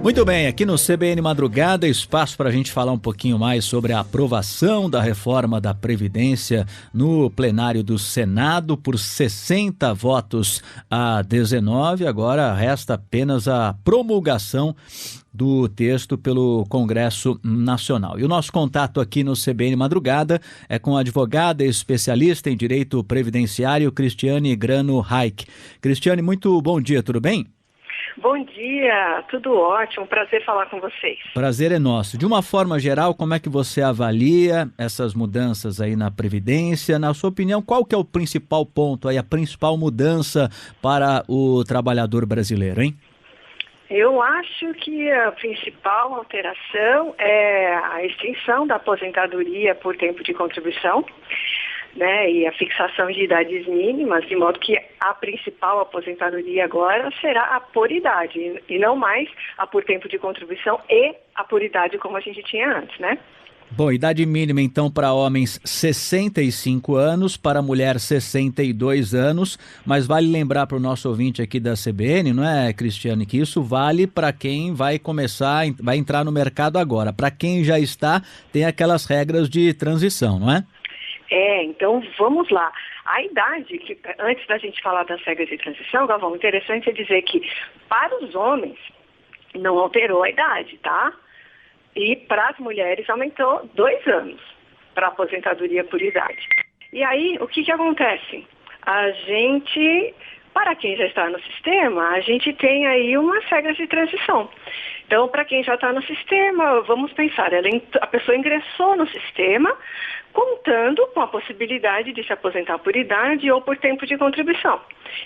Muito bem, aqui no CBN Madrugada, espaço para a gente falar um pouquinho mais sobre a aprovação da reforma da Previdência no plenário do Senado por 60 votos a 19. Agora resta apenas a promulgação do texto pelo Congresso Nacional. E o nosso contato aqui no CBN Madrugada é com a advogada e especialista em direito previdenciário, Cristiane Grano Reich. Cristiane, muito bom dia, tudo bem? Bom dia, tudo ótimo, prazer falar com vocês. Prazer é nosso. De uma forma geral, como é que você avalia essas mudanças aí na Previdência? Na sua opinião, qual que é o principal ponto aí, a principal mudança para o trabalhador brasileiro, hein? Eu acho que a principal alteração é a extinção da aposentadoria por tempo de contribuição, né, e a fixação de idades mínimas, de modo que a principal aposentadoria agora será a por idade, e não mais a por tempo de contribuição e a por idade como a gente tinha antes, né? Bom, idade mínima então para homens 65 anos, para mulher 62 anos, mas vale lembrar para o nosso ouvinte aqui da CBN, não é, Cristiane, que isso vale para quem vai entrar no mercado agora. Para quem já está, tem aquelas regras de transição, não é? Então vamos lá. A idade, que antes da gente falar das regras de transição, Galvão, interessante é dizer que para os homens não alterou a idade, tá? E para as mulheres aumentou 2 anos para aposentadoria por idade. E aí, o que acontece? Para quem já está no sistema, a gente tem aí umas regras de transição. Então, para quem já está no sistema, vamos pensar, a pessoa ingressou no sistema contando com a possibilidade de se aposentar por idade ou por tempo de contribuição.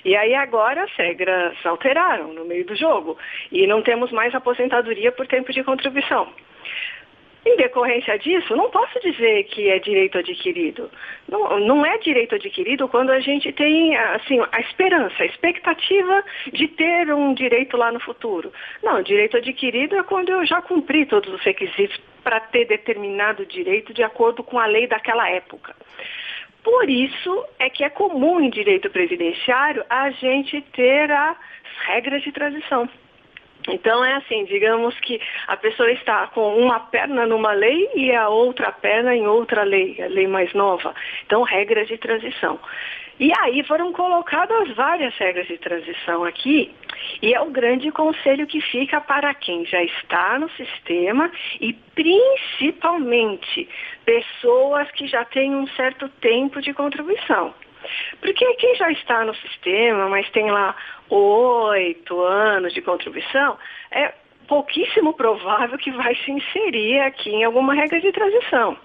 E aí agora as regras alteraram no meio do jogo e não temos mais aposentadoria por tempo de contribuição. Em decorrência disso, não posso dizer que é direito adquirido. Não é direito adquirido quando a gente tem assim, a esperança, a expectativa de ter um direito lá no futuro. Não, direito adquirido é quando eu já cumpri todos os requisitos para ter determinado direito de acordo com a lei daquela época. Por isso é que é comum em direito previdenciário a gente ter as regras de transição. Então é assim, digamos que a pessoa está com uma perna numa lei e a outra perna em outra lei, a lei mais nova. Então, regras de transição. E aí foram colocadas várias regras de transição aqui, e é o grande conselho que fica para quem já está no sistema e principalmente pessoas que já têm um certo tempo de contribuição. Porque quem já está no sistema, mas tem lá 8 anos de contribuição, é pouquíssimo provável que vai se inserir aqui em alguma regra de transição.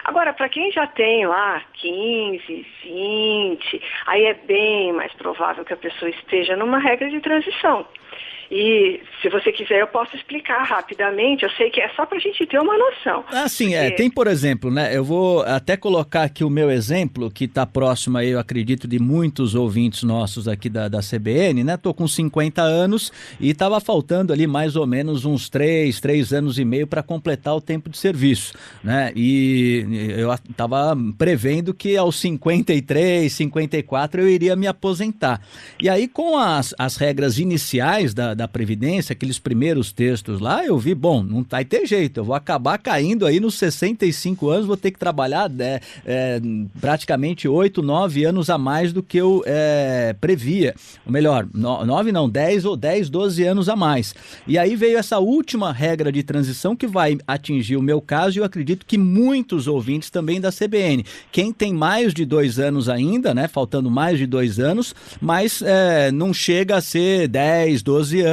Agora, para quem já tem lá 15, 20, aí é bem mais provável que a pessoa esteja numa regra de transição. E, se você quiser, eu posso explicar rapidamente. Eu sei que é só para a gente ter uma noção. Sim, tem, por exemplo, né? Eu vou até colocar aqui o meu exemplo, que está próximo aí, eu acredito, de muitos ouvintes nossos aqui da CBN, né? Estou com 50 anos e estava faltando ali mais ou menos uns 3 anos e meio para completar o tempo de serviço, né? E eu estava prevendo que aos 53, 54 eu iria me aposentar. E aí, com as regras iniciais da Previdência, aqueles primeiros textos lá, eu vi, bom, não vai ter jeito, eu vou acabar caindo aí nos 65 anos, vou ter que trabalhar praticamente 8, 9 anos a mais do que eu previa. Ou melhor, 9 não, 10 ou 10, 12 anos a mais. E aí veio essa última regra de transição que vai atingir o meu caso e eu acredito que muitos ouvintes também da CBN. Quem tem mais de 2 anos ainda, né, faltando mais de 2 anos, mas não chega a ser 10, 12 anos.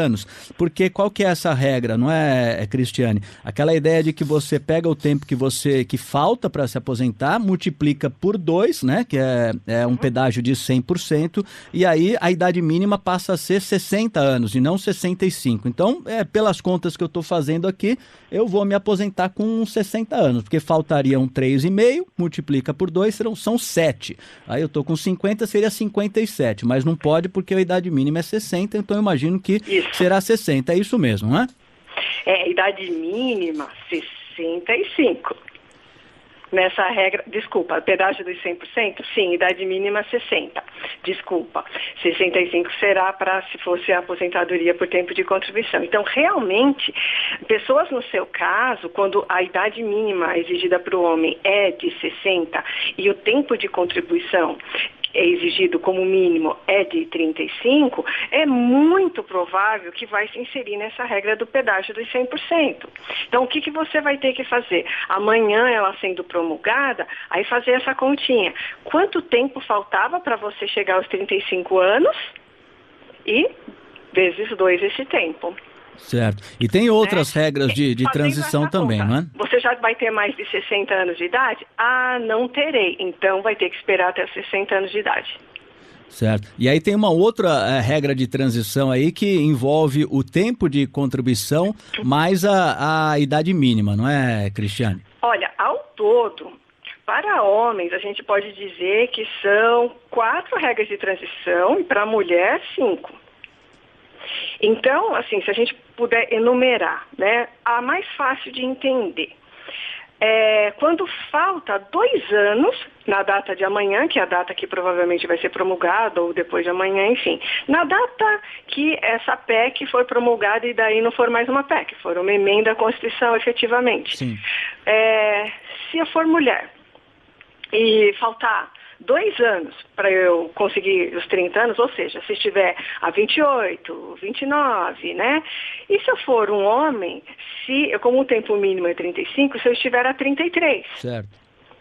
Porque qual que é essa regra, não é, Cristiane? Aquela ideia de que você pega o tempo que falta para se aposentar, multiplica por 2, né, que é um pedágio de 100%, e aí a idade mínima passa a ser 60 anos e não 65. Então, pelas contas que eu estou fazendo aqui, eu vou me aposentar com 60 anos, porque faltariam 3,5, multiplica por 2, são 7. Aí eu estou com 50, seria 57, mas não pode porque a idade mínima é 60, então eu imagino que será 60, é isso mesmo, não é? Idade mínima, 65. nessa regra, desculpa, pedágio dos 100%? Sim, idade mínima 60. Desculpa, 65 será para se fosse a aposentadoria por tempo de contribuição. Então, realmente, pessoas no seu caso, quando a idade mínima exigida para o homem é de 60 e o tempo de contribuição é exigido como mínimo é de 35, é muito provável que vai se inserir nessa regra do pedágio dos 100%. Então, o que você vai ter que fazer? Amanhã, ela sendo promulgada, aí fazer essa continha. Quanto tempo faltava para você chegar aos 35 anos? E vezes 2 esse tempo. Certo. E tem outras regras de transição também, não é? Você já vai ter mais de 60 anos de idade? Ah, não terei. Então vai ter que esperar até 60 anos de idade. Certo. E aí tem uma outra regra de transição aí que envolve o tempo de contribuição mais a idade mínima, não é, Cristiane? Olha, ao todo, para homens, a gente pode dizer que são 4 regras de transição e para mulher, 5. Então, assim, se a gente puder enumerar, né, a mais fácil de entender. Quando falta 2 anos, na data de amanhã, que é a data que provavelmente vai ser promulgada, ou depois de amanhã, enfim, na data que essa PEC foi promulgada e daí não for mais uma PEC, for uma emenda à Constituição efetivamente. Sim. Se eu for mulher e faltar 2 anos para eu conseguir os 30 anos, ou seja, se estiver a 28, 29, né? E se eu for um homem, como o tempo mínimo é 35, se eu estiver a 33. Certo.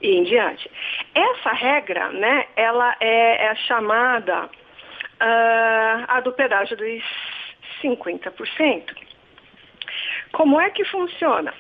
E em diante. Essa regra, né, ela é a chamada a do pedágio dos 50%. Como é que funciona?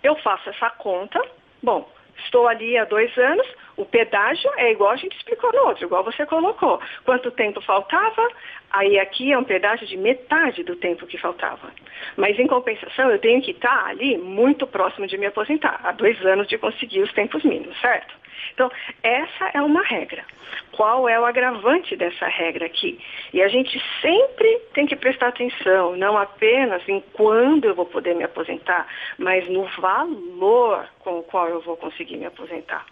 Eu faço essa conta, bom, estou ali há 2 anos, o pedágio é igual a gente explicou no outro, igual você colocou. Quanto tempo faltava? Aí aqui é um pedágio de metade do tempo que faltava. Mas em compensação eu tenho que estar ali muito próximo de me aposentar, há 2 anos de conseguir os tempos mínimos, certo? Então, essa é uma regra. Qual é o agravante dessa regra aqui? E a gente sempre tem que prestar atenção, não apenas em quando eu vou poder me aposentar, mas no valor com o qual eu vou conseguir me aposentar.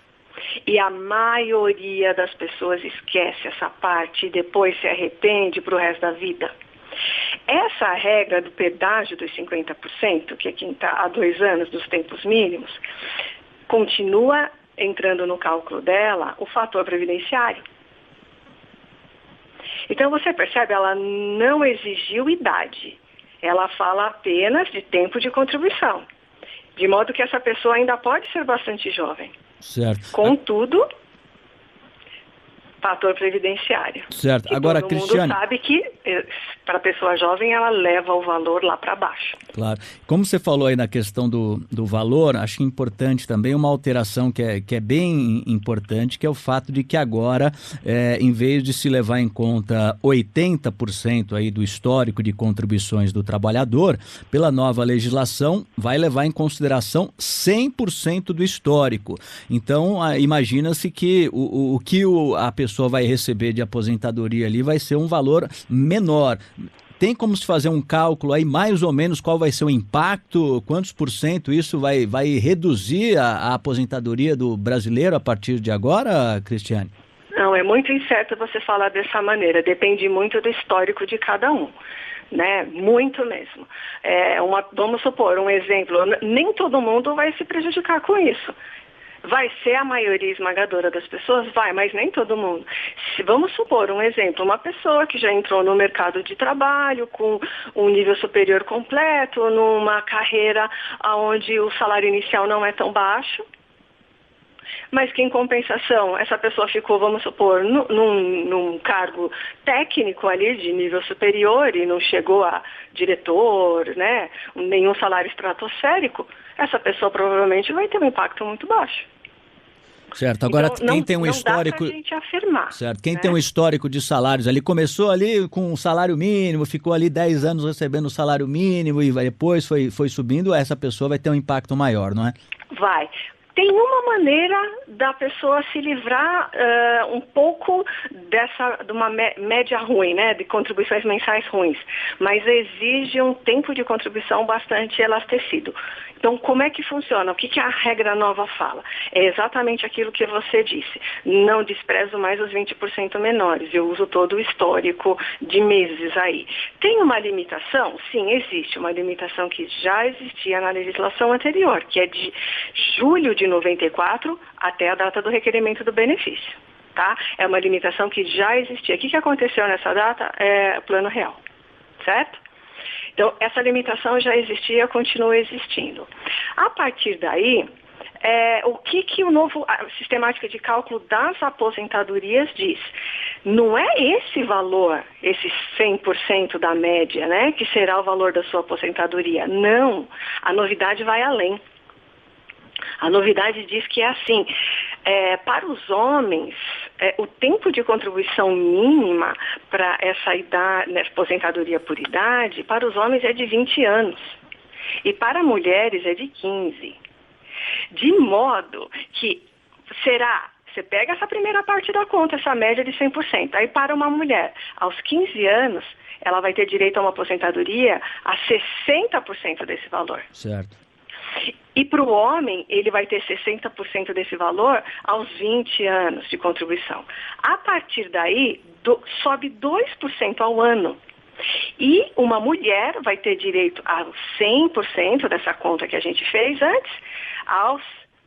E a maioria das pessoas esquece essa parte e depois se arrepende para o resto da vida. Essa regra do pedágio dos 50%, que é quem está há 2 anos dos tempos mínimos, continua entrando no cálculo dela o fator previdenciário. Então você percebe, ela não exigiu idade, ela fala apenas de tempo de contribuição, de modo que essa pessoa ainda pode ser bastante jovem. Certo. Contudo, fator previdenciário. Certo. Que agora, todo Cristiane, mundo sabe que para a pessoa jovem ela leva o valor lá para baixo. Claro. Como você falou aí na questão do valor, acho importante também uma alteração que é bem importante, que é o fato de que agora, em vez de se levar em conta 80% aí do histórico de contribuições do trabalhador, pela nova legislação vai levar em consideração 100% do histórico. Então, imagina-se que o que a pessoa vai receber de aposentadoria ali vai ser um valor menor. Tem como se fazer um cálculo aí, mais ou menos, qual vai ser o impacto, quantos por cento isso vai reduzir a aposentadoria do brasileiro a partir de agora, Cristiane? Não, é muito incerto você falar dessa maneira, depende muito do histórico de cada um. Né? Muito mesmo. Vamos supor, um exemplo, nem todo mundo vai se prejudicar com isso. Vai ser a maioria esmagadora das pessoas? Vai, mas nem todo mundo. Vamos supor um exemplo, uma pessoa que já entrou no mercado de trabalho com um nível superior completo, numa carreira onde o salário inicial não é tão baixo, mas que em compensação essa pessoa ficou, vamos supor, num cargo técnico ali de nível superior e não chegou a diretor, né, nenhum salário estratosférico, essa pessoa provavelmente vai ter um impacto muito baixo. Certo, agora então, quem tem um histórico... Não dá pra gente afirmar. Certo, quem tem um histórico de salários ali, começou ali com um salário mínimo, ficou ali 10 anos recebendo o salário mínimo e depois foi subindo, essa pessoa vai ter um impacto maior, não é? Vai. Tem uma maneira da pessoa se livrar um pouco de uma média ruim, né, de contribuições mensais ruins, mas exige um tempo de contribuição bastante elastecido. Então, como é que funciona? O que a regra nova fala? É exatamente aquilo que você disse. Não desprezo mais os 20% menores. Eu uso todo o histórico de meses aí. Tem uma limitação? Sim, existe uma limitação que já existia na legislação anterior, que é de julho de 94 até a data do requerimento do benefício. Tá? É uma limitação que já existia. O que aconteceu nessa data? É Plano Real, certo? Então, essa limitação já existia, continua existindo. A partir daí, o que o novo sistemática de cálculo das aposentadorias diz? Não é esse valor, esse 100% da média, né, que será o valor da sua aposentadoria. Não, a novidade vai além. A novidade diz que é assim, para os homens, o tempo de contribuição mínima para essa idade, né, aposentadoria por idade, para os homens é de 20 anos e para mulheres é de 15. De modo que você pega essa primeira parte da conta, essa média de 100%, aí para uma mulher, aos 15 anos, ela vai ter direito a uma aposentadoria a 60% desse valor. Certo. E para o homem, ele vai ter 60% desse valor aos 20 anos de contribuição. A partir daí, sobe 2% ao ano. E uma mulher vai ter direito a 100% dessa conta que a gente fez antes, aos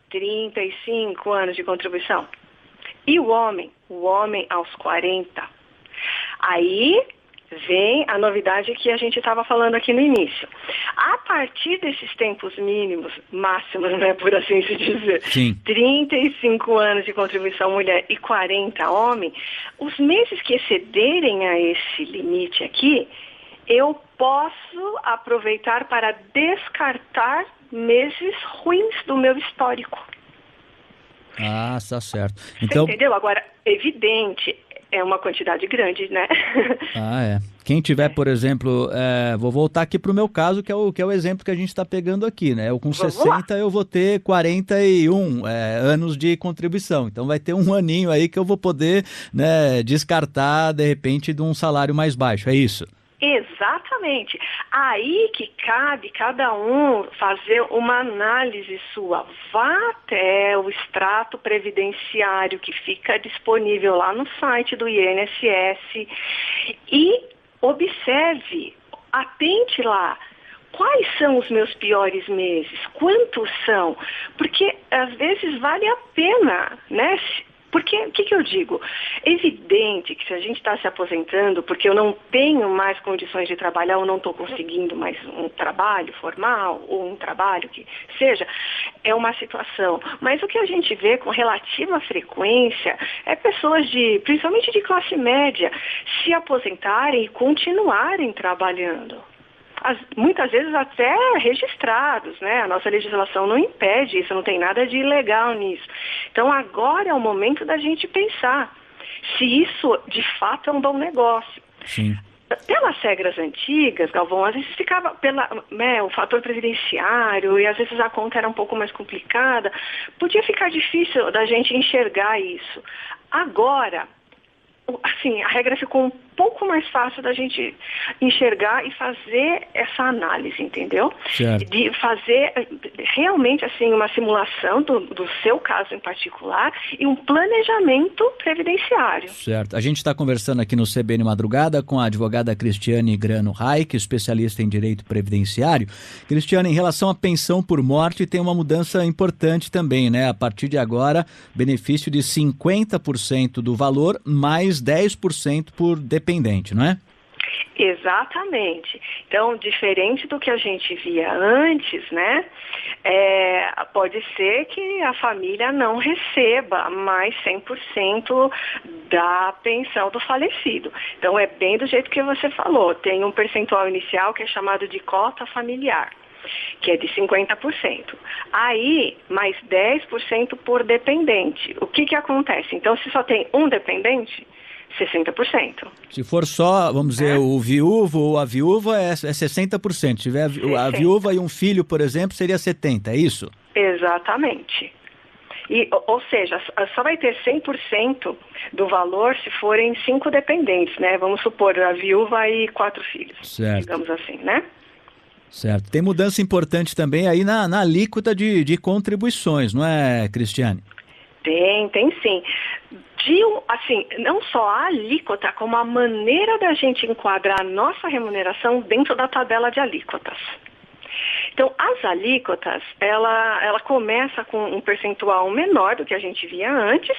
35 anos de contribuição. E o homem aos 40. Aí vem a novidade que a gente estava falando aqui no início. A partir desses tempos mínimos, máximos, né, por assim se dizer, Sim. 35 anos de contribuição mulher e 40 homem, os meses que excederem a esse limite aqui, eu posso aproveitar para descartar meses ruins do meu histórico. Ah, tá certo. Então, você entendeu? Agora, evidente, é uma quantidade grande, né? Ah, é. Quem tiver, por exemplo, vou voltar aqui para o meu caso, que é o exemplo que a gente está pegando aqui, né? Eu com 60 eu vou ter 41 anos de contribuição. Então vai ter um aninho aí que eu vou poder, né, descartar, de repente, de um salário mais baixo. É isso? Exatamente. Aí que cabe cada um fazer uma análise sua. Vá até o extrato previdenciário que fica disponível lá no site do INSS e observe, atente lá. Quais são os meus piores meses? Quantos são? Porque às vezes vale a pena, né? Porque, o que eu digo? É evidente que se a gente está se aposentando porque eu não tenho mais condições de trabalhar ou não estou conseguindo mais um trabalho formal ou um trabalho que seja, é uma situação. Mas o que a gente vê com relativa frequência é pessoas principalmente de classe média, se aposentarem e continuarem trabalhando. Muitas vezes até registrados, né? A nossa legislação não impede isso, não tem nada de ilegal nisso. Então agora é o momento da gente pensar se isso de fato é um bom negócio. Sim. Pelas regras antigas, Galvão, às vezes ficava o fator previdenciário e às vezes a conta era um pouco mais complicada, podia ficar difícil da gente enxergar isso. Agora, assim, a regra ficou um pouco mais fácil da gente enxergar e fazer essa análise, entendeu? Certo. De fazer realmente assim uma simulação do seu caso em particular e um planejamento previdenciário. Certo. A gente está conversando aqui no CBN Madrugada com a advogada Cristiane Grano Reich, especialista em direito previdenciário. Cristiane, em relação à pensão por morte, tem uma mudança importante também, né? A partir de agora, benefício de 50% do valor mais 10% por dependente, não é? Exatamente. Então, diferente do que a gente via antes, né? Pode ser que a família não receba mais 100% da pensão do falecido. Então, é bem do jeito que você falou. Tem um percentual inicial que é chamado de cota familiar, que é de 50%. Aí, mais 10% por dependente. O que acontece? Então, se só tem um dependente, 60%. Se for só, vamos dizer, o viúvo ou a viúva é 60%. Se tiver a viúva e um filho, por exemplo, seria 70%, é isso? Exatamente. Ou seja, só vai ter 100% do valor se forem 5 dependentes, né? Vamos supor, a viúva e 4 filhos, certo, digamos assim, né? Certo. Tem mudança importante também aí na alíquota de contribuições, não é, Cristiane? Tem sim. Assim, não só a alíquota, como a maneira da gente enquadrar a nossa remuneração dentro da tabela de alíquotas. Então, as alíquotas, ela começa com um percentual menor do que a gente via antes,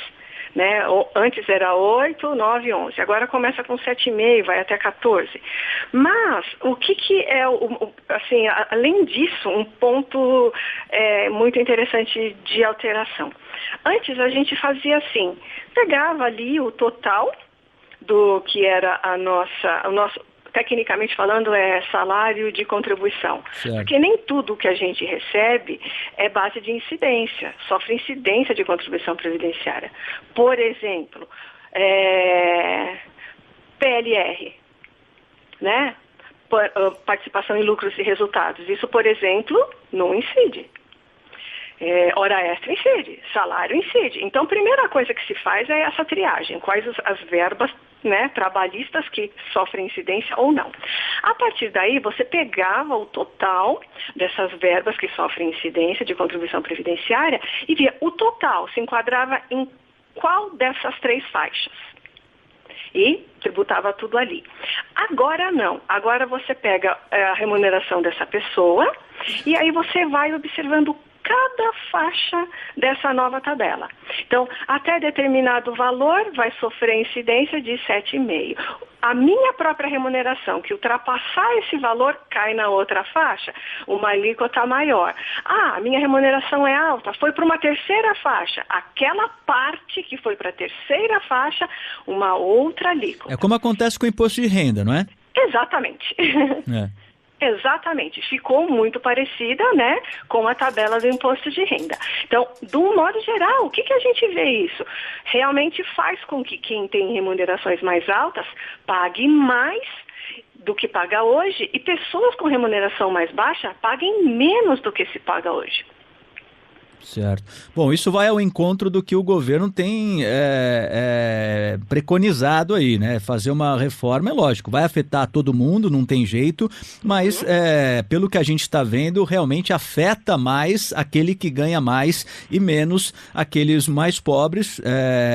né? Antes era 8, 9, 11. Agora começa com 7,5, vai até 14. Mas o que é, assim, além disso, um ponto muito interessante de alteração. Antes a gente fazia assim, pegava ali o total do que era o nosso, tecnicamente falando, é salário de contribuição. Certo. Porque nem tudo que a gente recebe é base de incidência, sofre incidência de contribuição previdenciária. Por exemplo, PLR, né? Participação em lucros e resultados. Isso, por exemplo, não incide. Hora extra incide, salário incide. Então, a primeira coisa que se faz é essa triagem. Quais as verbas, né, trabalhistas que sofrem incidência ou não. A partir daí, você pegava o total dessas verbas que sofrem incidência de contribuição previdenciária e via o total, se enquadrava em qual dessas 3 faixas. E tributava tudo ali. Agora não. Agora você pega a remuneração dessa pessoa e aí você vai observando cada faixa dessa nova tabela. Então, até determinado valor vai sofrer incidência de 7,5. A minha própria remuneração, que ultrapassar esse valor, cai na outra faixa, uma alíquota maior. A minha remuneração é alta, foi para uma terceira faixa. Aquela parte que foi para a terceira faixa, uma outra alíquota. É como acontece com o imposto de renda, não é? Exatamente. Exatamente, ficou muito parecida, né, com a tabela do imposto de renda. Então, de um modo geral, o que a gente vê isso? Realmente faz com que quem tem remunerações mais altas pague mais do que paga hoje e pessoas com remuneração mais baixa paguem menos do que se paga hoje. Certo. Bom, isso vai ao encontro do que o governo tem preconizado aí, né? Fazer uma reforma, é lógico, vai afetar todo mundo, não tem jeito, mas pelo que a gente está vendo, realmente afeta mais aquele que ganha mais e menos aqueles mais pobres.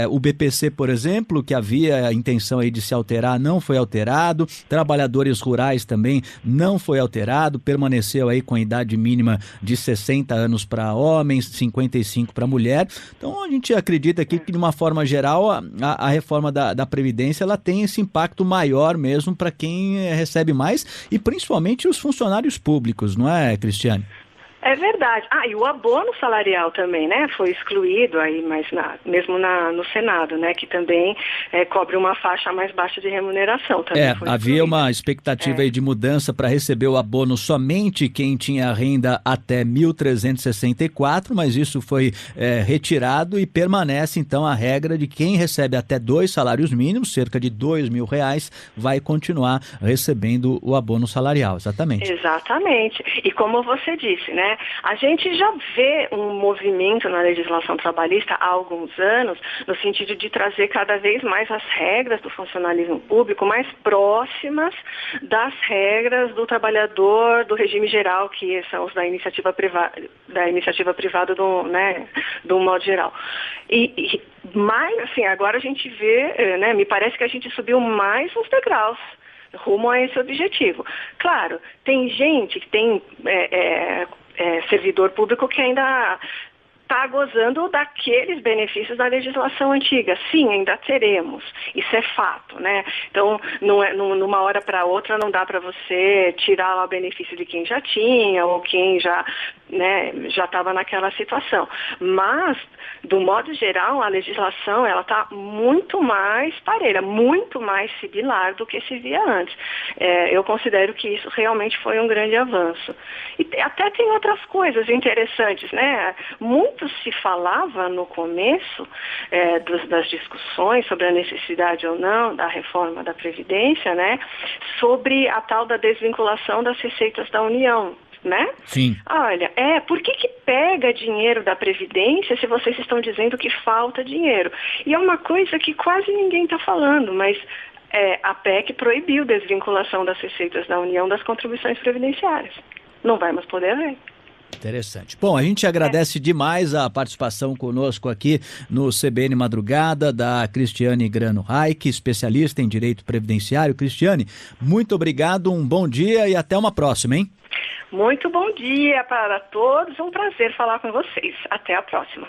O BPC, por exemplo, que havia a intenção aí de se alterar, não foi alterado. Trabalhadores rurais também não foi alterado, permaneceu aí com a idade mínima de 60 anos para homens, 55 para mulher. Então a gente acredita aqui que, de uma forma geral, a reforma da Previdência ela tem esse impacto maior mesmo para quem recebe mais e principalmente os funcionários públicos, não é, Cristiane? É verdade. E o abono salarial também, né? Foi excluído aí, mas mesmo no Senado, né? Que também cobre uma faixa mais baixa de remuneração. Também foi havia excluído. Uma expectativa aí de mudança para receber o abono somente quem tinha renda até 1.364, mas isso foi retirado e permanece então a regra de quem recebe até 2 salários mínimos, cerca de R$2.000, vai continuar recebendo o abono salarial, exatamente. Exatamente. E como você disse, né? A gente já vê um movimento na legislação trabalhista há alguns anos, no sentido de trazer cada vez mais as regras do funcionalismo público mais próximas das regras do trabalhador do regime geral, que são os da iniciativa privada do modo geral. Mas, assim, agora a gente vê, né, me parece que a gente subiu mais uns degraus rumo a esse objetivo. Claro, tem gente que tem servidor público que ainda está gozando daqueles benefícios da legislação antiga. Sim, ainda teremos. Isso é fato, né? Então, numa hora para outra não dá para você tirar lá o benefício de quem já tinha ou quem já estava naquela situação. Mas, do modo geral, a legislação ela está muito mais parelha, muito mais similar do que se via antes. Eu considero que isso realmente foi um grande avanço. E até tem outras coisas interessantes, né? Muito se falava no começo das discussões sobre a necessidade ou não da reforma da Previdência, né? Sobre a tal da desvinculação das receitas da União. né? Sim. Olha, por que pega dinheiro da Previdência se vocês estão dizendo que falta dinheiro? E é uma coisa que quase ninguém está falando, mas a PEC proibiu desvinculação das receitas da União das contribuições previdenciárias. Não vai mais poder haver. Interessante. Bom, a gente agradece demais a participação conosco aqui no CBN Madrugada da Cristiane Grano Reich, especialista em direito previdenciário. Cristiane, muito obrigado, um bom dia e até uma próxima, hein? Muito bom dia para todos, um prazer falar com vocês. Até a próxima.